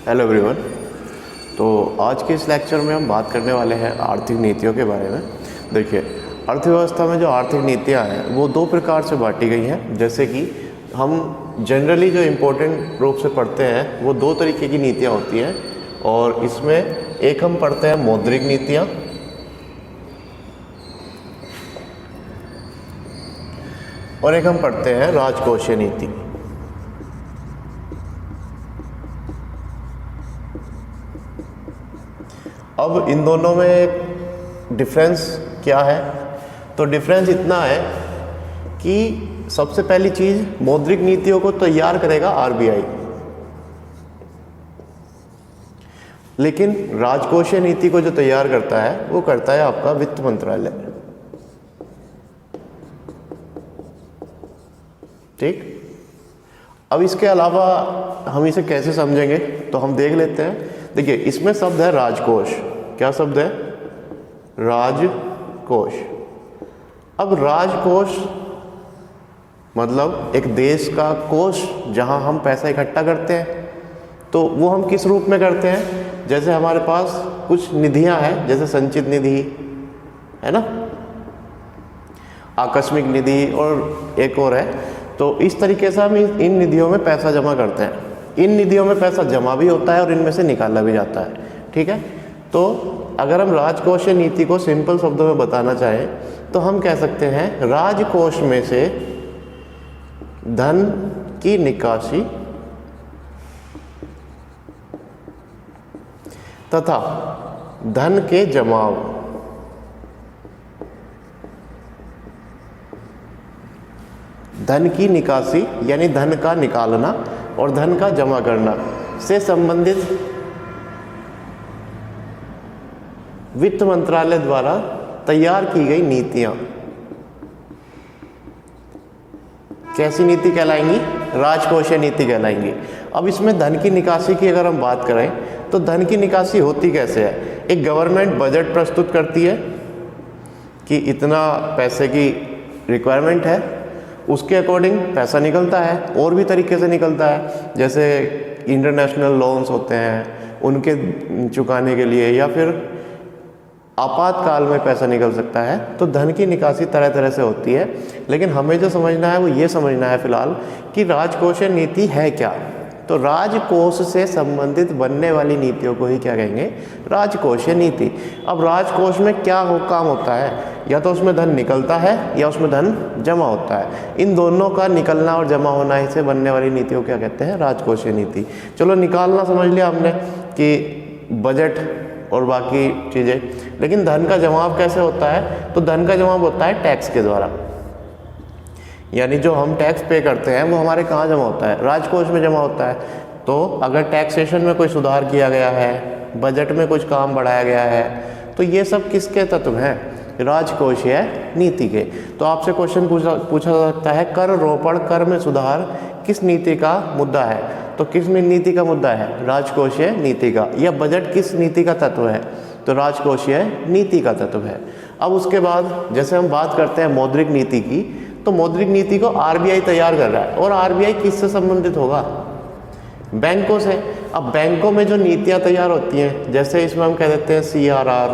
Hello everyone. तो आज के इस लेक्चर में हम बात करने वाले हैं आर्थिक नीतियों के बारे में। देखिए, अर्थव्यवस्था में जो आर्थिक नीतियां हैं वो दो प्रकार से बांटी गई हैं। जैसे कि हम जनरली जो इम्पोर्टेंट रूप से पढ़ते हैं वो दो तरीके की नीतियां होती हैं, और इसमें एक हम पढ़ते हैं मौद्रिक नीतियाँ, और एक हम पढ़ते हैं राजकोषीय नीति। अब इन दोनों में डिफरेंस क्या है? तो डिफरेंस इतना है कि सबसे पहली चीज, मौद्रिक नीतियों को तैयार करेगा आरबीआई, लेकिन राजकोषीय नीति को जो तैयार करता है वो करता है आपका वित्त मंत्रालय। ठीक। अब इसके अलावा हम इसे कैसे समझेंगे तो हम देख लेते हैं। देखिए, इसमें शब्द है राजकोष। क्या शब्द है? राजकोष। अब राजकोष मतलब एक देश का कोष जहां हम पैसा इकट्ठा करते हैं। तो वो हम किस रूप में करते हैं? जैसे हमारे पास कुछ निधियां हैं, जैसे संचित निधि है ना, आकस्मिक निधि, और एक और है। तो इस तरीके से हम इन निधियों में पैसा जमा करते हैं। इन निधियों में पैसा जमा भी होता है और इनमें से निकाला भी जाता है। ठीक है। तो अगर हम राजकोषीय नीति को सिंपल शब्दों में बताना चाहें तो हम कह सकते हैं राजकोष में से धन की निकासी तथा धन के जमाव, धन की निकासी यानी धन का निकालना और धन का जमा करना से संबंधित वित्त मंत्रालय द्वारा तैयार की गई नीतियां कैसी नीति कहलाएंगी? राजकोषीय नीति कहलाएंगी। अब इसमें धन की निकासी की अगर हम बात करें तो धन की निकासी होती कैसे है? एक गवर्नमेंट बजट प्रस्तुत करती है कि इतना पैसे की रिक्वायरमेंट है, उसके अकॉर्डिंग पैसा निकलता है। और भी तरीके से निकलता है, जैसे इंटरनेशनल लोन्स होते हैं उनके चुकाने के लिए, या फिर आपातकाल में पैसा निकल सकता है। तो धन की निकासी तरह तरह से होती है, लेकिन हमें जो समझना है वो ये समझना है फिलहाल कि राजकोषीय नीति है क्या। तो राजकोष से संबंधित बनने वाली नीतियों को ही क्या कहेंगे? राजकोषीय नीति। अब राजकोष में क्या काम होता है? या तो उसमें धन निकलता है या उसमें धन जमा होता है। इन दोनों का निकलना और जमा होना ही से बनने वाली नीतियों को क्या कहते हैं? राजकोषीय नीति। चलो, निकालना समझ लिया हमने कि बजट और बाकी चीज़ें, लेकिन धन का जमाव कैसे होता है? तो धन का जमाव होता है टैक्स के द्वारा। यानी जो हम टैक्स पे करते हैं वो हमारे कहाँ जमा होता है? राजकोष में जमा होता है। तो अगर टैक्सेशन में कोई सुधार किया गया है, बजट में कुछ काम बढ़ाया गया है, तो ये सब किसके तत्व हैं? राजकोषीय नीति के। तो आपसे क्वेश्चन पूछा जा सकता है, कर रोपण, कर में सुधार किस नीति का मुद्दा है? तो किस नीति का मुद्दा है? राजकोषीय नीति का। या बजट किस नीति का तत्व है? तो राजकोषीय नीति का तत्व है। अब उसके बाद जैसे हम बात करते हैं मौद्रिक नीति की, तो मौद्रिक नीति को आरबीआई तैयार कर रहा है। और आरबीआई किससे संबंधित होगा? बैंकों से। अब बैंकों में जो नीतियां तैयार होती हैं, जैसे इसमें हम कह देते हैं CRR,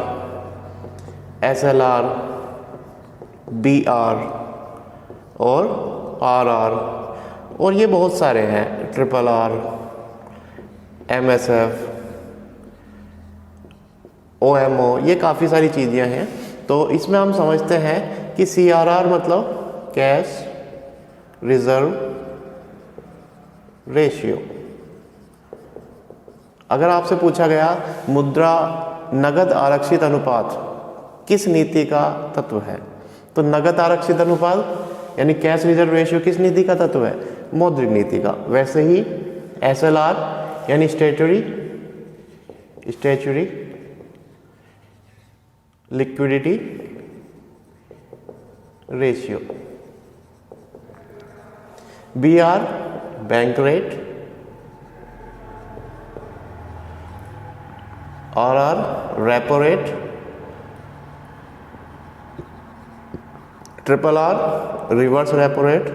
SLR, BR और RR, और ये बहुत सारे हैं, RRR, MSF, OMO, ये काफ़ी सारी चीज़ें हैं। तो इसमें हम समझते हैं कि CRR मतलब कैश रिजर्व रेशियो। अगर आपसे पूछा गया मुद्रा नगद आरक्षित अनुपात किस नीति का तत्व है? तो नगद आरक्षित अनुपात यानी कैश रिजर्व रेशियो किस नीति का तत्व है? मौद्रिक नीति का। वैसे ही SLR यानी statutory liquidity ratio. BR bank rate, RR repo rate, RRR reverse repo rate,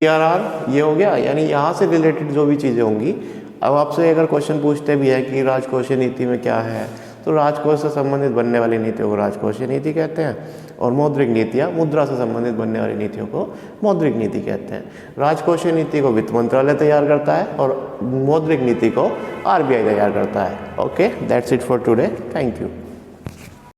CRR ये हो गया। यानी यहाँ से रिलेटेड जो भी चीज़ें होंगी अब आपसे अगर क्वेश्चन पूछते भी है कि राजकोषीय नीति में क्या है, तो राजकोष से संबंधित बनने वाली नीतियों को राजकोषीय नीति कहते हैं और मौद्रिक नीतियाँ मुद्रा से संबंधित बनने वाली नीतियों को मौद्रिक नीति कहते हैं। राजकोषीय नीति को वित्त मंत्रालय तैयार करता है और मौद्रिक नीति को RBI तैयार करता है। Okay, that's it for today, thank you.